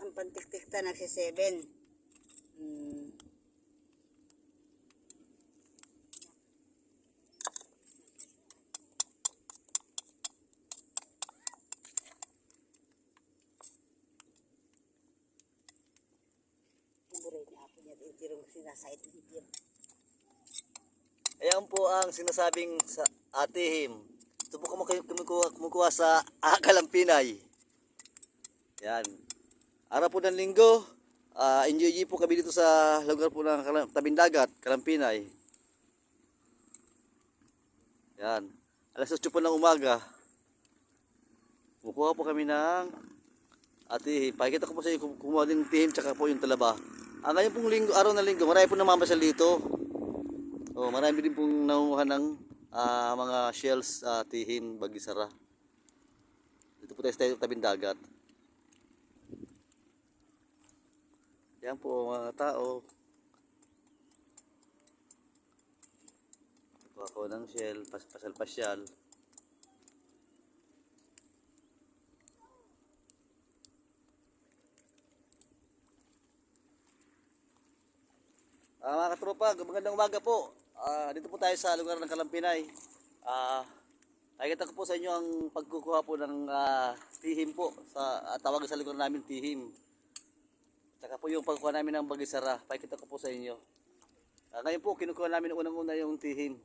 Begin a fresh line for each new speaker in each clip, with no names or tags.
ang pantiktikta nagsi 7.
Ayan po ang sinasabing sa atihim. Ito po kumukuha sa Kalampinay. Yan. Araw po ng linggo, enjoy po kami dito sa lugar po ng tabing dagat, Kalampinay. Yan. Alas 8 po ng umaga. Kumukuha po kami ng atihim. Pakikita ko po sa inyo kumuha din ng tihim tsaka po yung talaba. Ngayon pong linggo, araw ng linggo, marami po namamasyal dito. Marami din pong nangunguha ng mga shells, tihim, bagisara. Dito po tayo sa tabing dagat. Yan po mga tao. Kuha ko ng shell, pasyal-pasyal. Mga katropa, magandang umaga po. Dito po tayo sa lugar ng Kalampinay. Nakikita ko po sa inyo ang pagkukuha po ng tihim po. Tawag sa lugar namin tihim. Tsaka po yung pagkuha namin ng bagisara. Pakikita ko po sa inyo. Ngayon po, kinukuha namin unang-una yung tihim.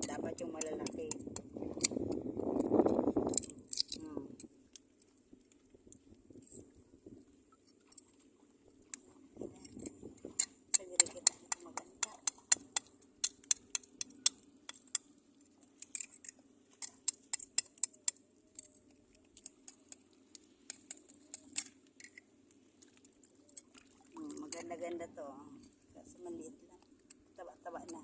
Dapat yung malalaki. Maganda-ganda to. Kasi maliit lang. Taba-taba na.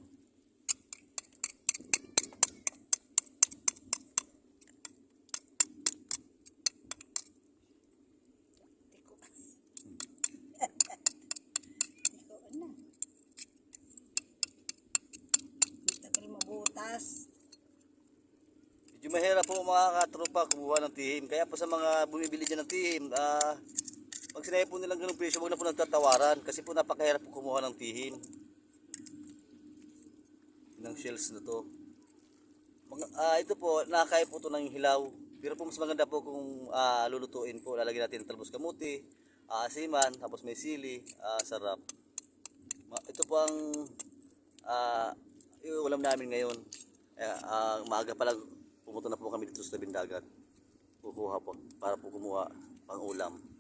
Butas.
Medyo mahirap po mga katropa kumuha ng tihim. Kaya po sa mga bumibili dyan ng tihim, pag sinabi po nilang ganung presyo, huwag na po nagtatawaran. Kasi po napakahirap po kumuha ng tihim. Ng shells na to. Ito po, nakakaya po ito ng hilaw. Pero po mas maganda po kung lulutuin po. Lalagyan natin ng talbos kamuti, asiman, tapos may sili, sarap. Ito po ang ulam namin ngayon. Maaga pa lang pumunta na po kami dito sa tabing dagat. Kukuha po para po kumuha pang ulam.